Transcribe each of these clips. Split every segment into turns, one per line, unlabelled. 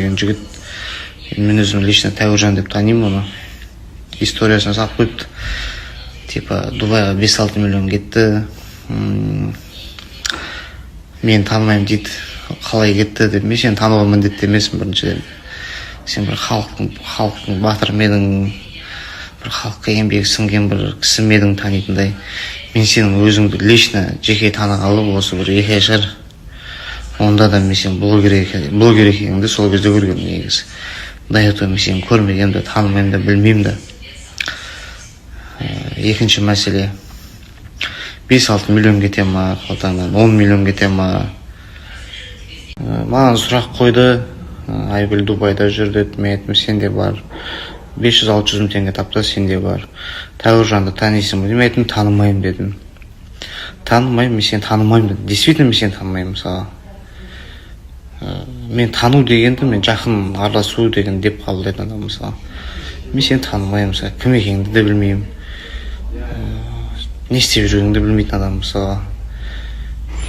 жігіт, мен өзім лично Тәуіржан деп танимын оны. Историясына салып қойыпты. Типа, Дубайға 5-6 миллион кетті. Мен танымаймын дейді. Қалай кетті деп. Мен сені тануға міндетті емеспін біріншіден. Сен бір халықтың батыры едің, бір халыққа еңбегі сіңген бір кісі едің танитындай. Мен сенің өзіңді лично жеке танығалы осы бір 2 ай шығар. Онда да мен сен блогер екеніңді сол кезде көргенмін негізі. До этого мен сені көрмегенімді, танымаймын да, білмеймін да. Екінші мәселе, 5-6 миллион кете ма, қалтаңнан 10 миллион кете ма. Маған сұрақ қойды, Айгүл Дубайда жүр деді, мен айттым, сенде бар. 500-600 мың теңге тапты, сенде бар. Тәуіржанды танисың ба? Мен айттым, танымаймын дедім. Танымаймын, мен сені танымаймын дедім. Действительно, мен сені танымаймын мысалы. Мен тану дегенді, мен жақын араласу деген деп қабылдайтын адам мысалы. Мен сені танымаймын мысалы, кім екеніңді де білмеймін. Не істеп жүргеніңді білмейтін адам мысалы.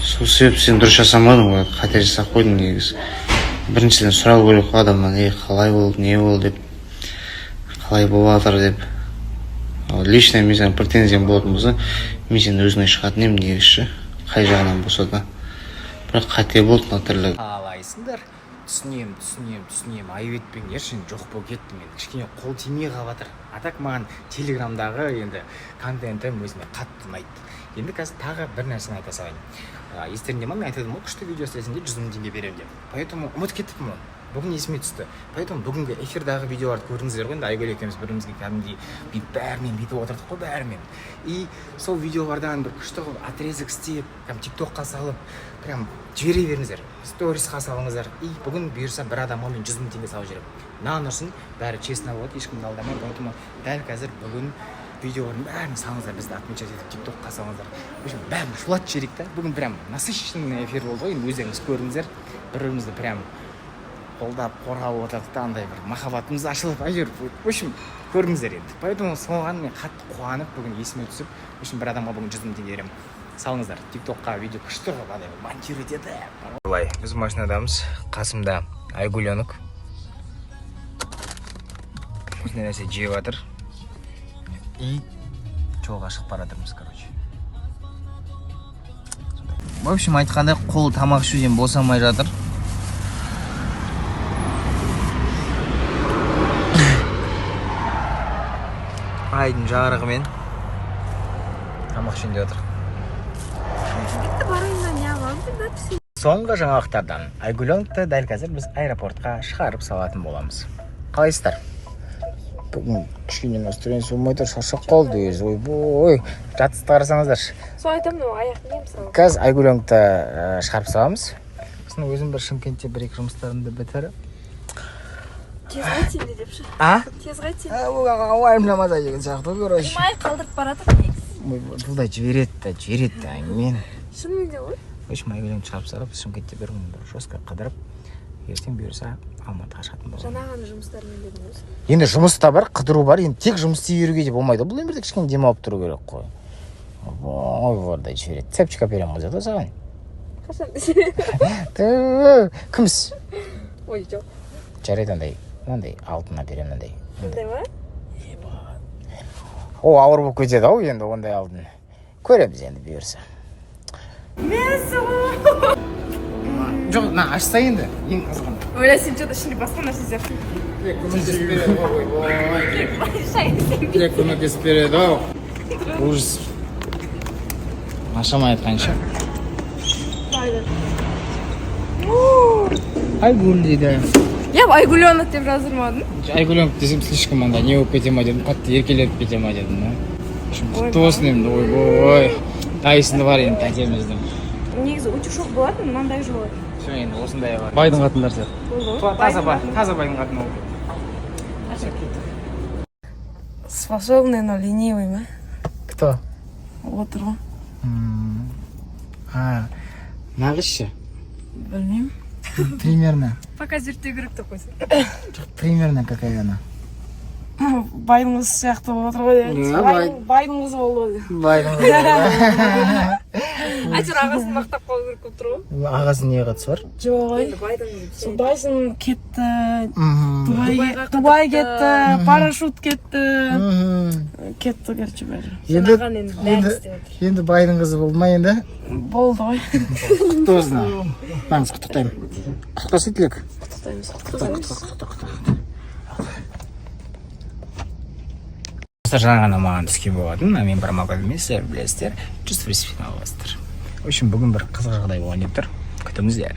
Сол себепті сен дұрыс жасамадың ғой, қате жасап қойдың негізі. Біріншіден сұрау керек қой адамнан, қалай болды, не болды деп, қалай болып жатыр деп. Лично мен саған претензиям болатын болса, мен сені өзіңе шығатын едім негізі, қай жағынан болса да. Бірақ қате болды мына тірлігі.
Қалайсыңдар? Түсінем, айып етпеңдерші, жоқ болып кетті, мен кішкене қол тимей қалып жатыр. Атак маған телеграмдағы енді контентім өзіме қатты ұнайды. Енді қазір тағы бір нәрсені айта салайын. Естеріңде ма, мен айтадым ғой, күшті видео істесеңде 100 мың теңге беремін деп. Поэтому ұмытып кеттіппін оны. Бүгін есіме түсті. Поэтому бүгінгі эфирдағы видеоларды көрдіңіздер ғой, енді Айгүл екеуміз бірімізге кәдімгідей бәрімен бүйтіп отырдық қой, бәрімен. И сол видеолардан бір күшті қылып отрезок істеп, тиктокқа салып, прям жібере беріңіздер. Сторисқа салыңыздар. И бүгін бұйырса бір адамға мен 100 мың теңге салып жіберемін. Нан ұрсын, бәрі честно болады, ешкімді алдамай. Поэтому дәл қазір бүгін видеолардың бәрін салыңыздар, бізді отмечать етіп тиктокқа салыңыздар. В общем, бәрін шулатып жіберейік та. Бүгін прям насыщенный эфир болды ғой, енді өздеріңіз көрдіңіздер. Бір-бірімізді прям қолдап, қорғап отырдық та, андай бір махаббатымыз ашылып әжер. В общем, көрдіңіздер енді. Поэтому соған мен қатты қуанып, бүгін есіме түсіп, в общем, бір адамға бүгін 100 мың теңге беремін. Салыңыздар, тиктокқа видео күшті қылып андай монтировать етіп. Былай, біз машинадамыз, қасымда Айгүленік. Осындай нәрсе жеп жатыр. И жолға шығып бара жатырмыз, короче. В общем, айтқандай қол тамақ ішуден босамай жатыр. Айдың жарығымен тамақ ішінде отыр. Соңғы жаңалықтардан Айгүленікті дәл қазір біз аэропортқа шығарып салатын боламыз. Қалайсыздар? Бүгін кішкене настроение болмай тұр, шаршап қалды өзі. Ойбой, жатысты қарасаңыздаршы.
Сол айтамын, аяқ не мысалы.
Қазір Айгүленікті шығарып саламыз. Сосын өзім бір Шымкентте 1-2 жұмыстарымды бітіріп.
Тез қайтсенде депші. Тез қайтсенде.
Уайым намаза деген сияқты короче.
Май қалдырып баратыр негізі.
Бұлдай жібереді әңгімен.
Шынымен де ғой.
В общем, Айгүленікті шығарып салып, Шымкентте бір жоспар қыдырып, ертең бұйырса Алматыға шығатын боламыз.
Жаңағы жұмыстармен дедің өзі.
Енді жұмыс та бар, қыдыру бар. Енді тек жұмыс істей беруге де болмайды. Бұл өмірде кішкене демалып тұру керек қой. Ой, бордай жібереді. Цепчик әперемін қызы да саған.
Қашан десе?
Кімсіз?
Ой, жоқ.
Жарайды андай алтын әперемін андай.
Сондай ма?
О, ауыр болып кетеді ау енді ондай алтын. Көреміз енді бұйырса. Жоқ, ашса енді, ең қызған.
Ойла, сен что-то ішінде басқа нәрсе сияқты.
Көмектесіп береді ау. Ужас. Ашамай айтқанша. Айгүл дейді.
Я Айгүленік деп жаздырмадым.
Айгүленік десем слишком анда не болып кете ма дедім, қатты еркелетіп кете ма дедім. Құтты болсын енді, ойбой. Дайысында бар енді тәтеміздің.
Негізі утюшок болатын, мынандай жолы.
Все енді осындай бар. Байдың қатындар сияқты. Таза байдың қатыны ол.
Способный, но ленивый, ма?
Кто?
Отыр ғой.
Нағызшы?
Білмеймін.
Примерно.
Пока зерттеу керек деп қойсын.
Примерно какая она?
байдың қызы сияқты болып отыр ғой деп
Не,
айтты. Байдың қызы болды ғой.
байдың
Әйтеуір ағасын мақтап қалу керек болып тұр ғой.
ағасы не қатысы бар?
Жоқ ой. Сол байсын кетті. Дубай кетті, парашют кетті. Кетті, короче, бәрі.
Енді байдың қызы болды ма енді?
Болды ғой.
Құттықтыңыздар. Маңыз құттықтаймын. Құттықтасы тілек. Жаңа ғана маған түскен болатын, мен бір магазинмен сіздер білесіздер, чувствую себя в общем, бүгін бір қызық жағдай болған деп тұр. Күтіңіздер.